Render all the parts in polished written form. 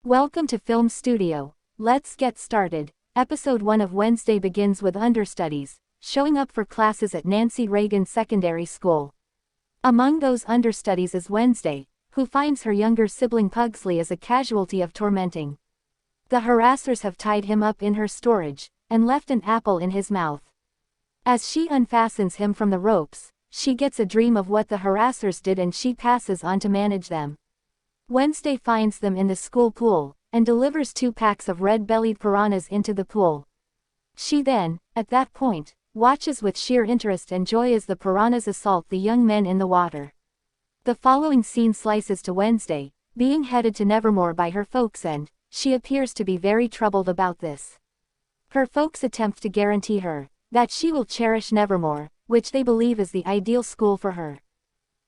Welcome to Film Studio. Let's get started. Episode 1 of Wednesday begins with understudies, showing up for classes at Nancy Reagan Secondary School. Among those understudies is Wednesday, who finds her younger sibling Pugsley as a casualty of tormenting. The harassers have tied him up in her storage, and left an apple in his mouth. As she unfastens him from the ropes, she gets a dream of what the harassers did and she passes on to manage them. Wednesday finds them in the school pool, and delivers 2 packs of red-bellied piranhas into the pool. She then, at that point, watches with sheer interest and joy as the piranhas assault the young men in the water. The following scene slices to Wednesday, being headed to Nevermore by her folks, and she appears to be very troubled about this. Her folks attempt to guarantee her that she will cherish Nevermore, which they believe is the ideal school for her.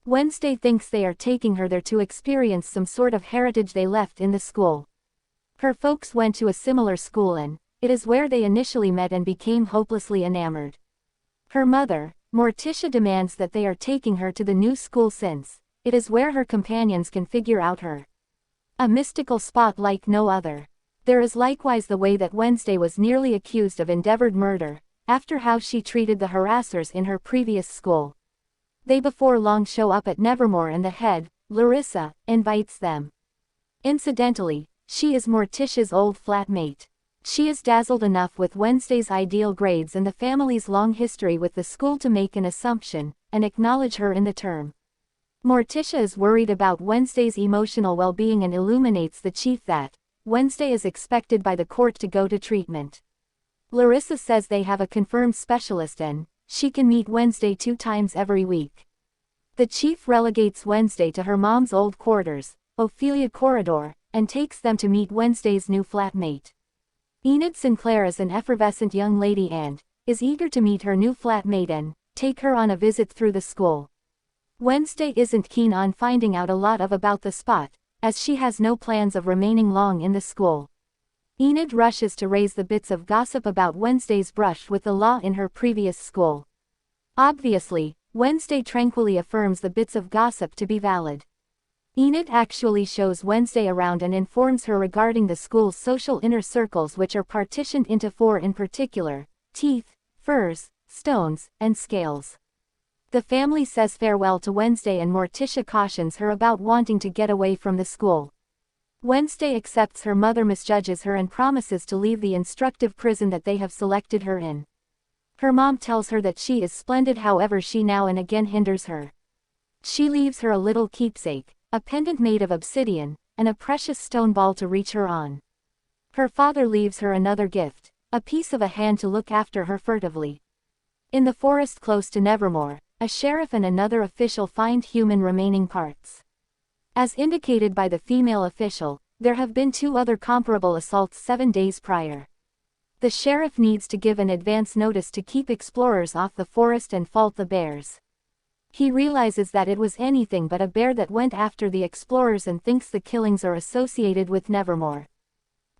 Wednesday thinks they are taking her there to experience some sort of heritage they left in the school. Her folks went to a similar school and it is where they initially met and became hopelessly enamored. Her mother, Morticia, demands that they are taking her to the new school since it is where her companions can figure out her. A mystical spot like no other. There is likewise the way that Wednesday was nearly accused of endeavored murder, after how she treated the harassers in her previous school. They before long show up at Nevermore and the head, Larissa, invites them. Incidentally, she is Morticia's old flatmate. She is dazzled enough with Wednesday's ideal grades and the family's long history with the school to make an assumption, and acknowledge her in the term. Morticia is worried about Wednesday's emotional well-being and illuminates the chief that Wednesday is expected by the court to go to treatment. Larissa says they have a confirmed specialist and she can meet Wednesday 2 times every week. The chief relegates Wednesday to her mom's old quarters, Ophelia Corridor, and takes them to meet Wednesday's new flatmate. Enid Sinclair is an effervescent young lady and is eager to meet her new flatmate and take her on a visit through the school. Wednesday isn't keen on finding out a lot about the spot, as she has no plans of remaining long in the school. Enid rushes to raise the bits of gossip about Wednesday's brush with the law in her previous school. Obviously, Wednesday tranquilly affirms the bits of gossip to be valid. Enid actually shows Wednesday around and informs her regarding the school's social inner circles, which are partitioned into 4 in particular: teeth, furs, stones, and scales. The family says farewell to Wednesday and Morticia cautions her about wanting to get away from the school. Wednesday accepts her mother misjudges her and promises to leave the instructive prison that they have selected her in. Her mom tells her that she is splendid, however she now and again hinders her. She leaves her a little keepsake, a pendant made of obsidian, and a precious stone ball to reach her on. Her father leaves her another gift, a piece of a hand to look after her furtively. In the forest close to Nevermore, a sheriff and another official find human remaining parts. As indicated by the female official, there have been 2 other comparable assaults 7 days prior. The sheriff needs to give an advance notice to keep explorers off the forest and fault the bears. He realizes that it was anything but a bear that went after the explorers and thinks the killings are associated with Nevermore.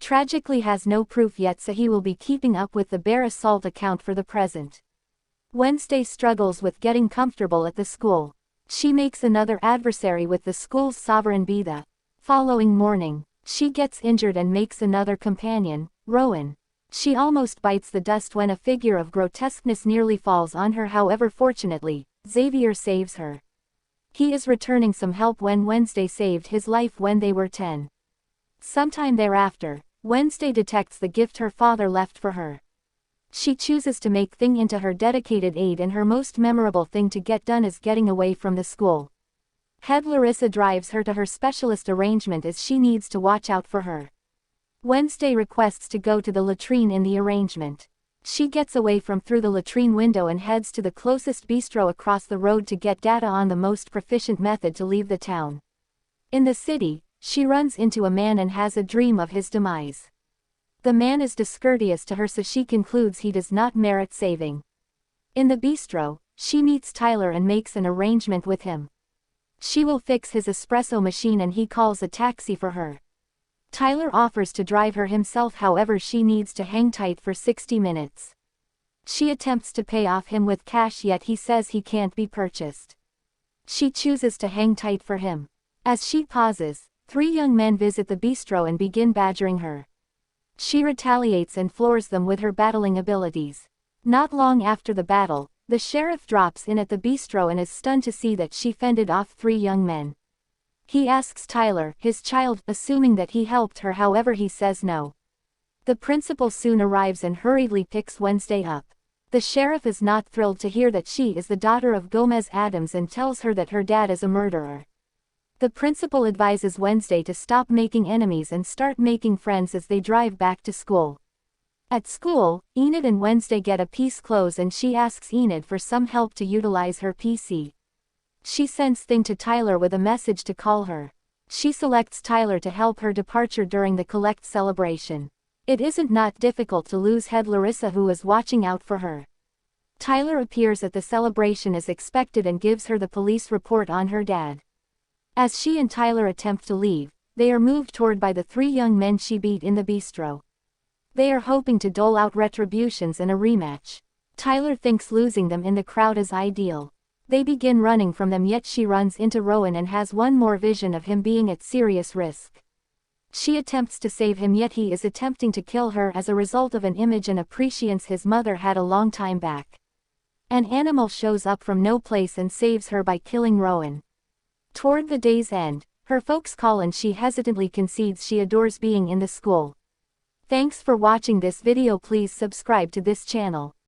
Tragically has no proof yet, so he will be keeping up with the bear assault account for the present. Wednesday struggles with getting comfortable at the school. She makes another adversary with the school's sovereign bee the following morning. She gets injured and makes another companion, Rowan. She almost bites the dust when a figure of grotesqueness nearly falls on her, however fortunately, Xavier saves her. He is returning some help when Wednesday saved his life when they were 10. Sometime thereafter, Wednesday detects the gift her father left for her. She chooses to make thing into her dedicated aid, and her most memorable thing to get done is getting away from the school. Head Larissa drives her to her specialist arrangement as she needs to watch out for her. Wednesday requests to go to the latrine in the arrangement. She gets away from through the latrine window and heads to the closest bistro across the road to get data on the most proficient method to leave the town. In the city, she runs into a man and has a dream of his demise. The man is discourteous to her, so she concludes he does not merit saving. In the bistro, she meets Tyler and makes an arrangement with him. She will fix his espresso machine and he calls a taxi for her. Tyler offers to drive her himself, however she needs to hang tight for 60 minutes. She attempts to pay off him with cash, yet he says he can't be purchased. She chooses to hang tight for him. As she pauses, 3 young men visit the bistro and begin badgering her. She retaliates and floors them with her battling abilities. Not long after the battle, the sheriff drops in at the bistro and is stunned to see that she fended off 3 young men. He asks Tyler, his child, assuming that he helped her, however he says no. The principal soon arrives and hurriedly picks Wednesday up. The sheriff is not thrilled to hear that she is the daughter of Gomez Addams and tells her that her dad is a murderer. The principal advises Wednesday to stop making enemies and start making friends as they drive back to school. At school, Enid and Wednesday get a piece close and she asks Enid for some help to utilize her PC. She sends Thing to Tyler with a message to call her. She selects Tyler to help her departure during the collect celebration. It isn't not difficult to lose head Larissa, who is watching out for her. Tyler appears at the celebration as expected and gives her the police report on her dad. As she and Tyler attempt to leave, they are moved toward by the 3 young men she beat in the bistro. They are hoping to dole out retributions in a rematch. Tyler thinks losing them in the crowd is ideal. They begin running from them, yet she runs into Rowan and has one more vision of him being at serious risk. She attempts to save him, yet he is attempting to kill her as a result of an image and a prescience his mother had a long time back. An animal shows up from no place and saves her by killing Rowan. Toward the day's end, her folks call and she hesitantly concedes she adores being in the school. Thanks for watching this video. Please subscribe to this channel.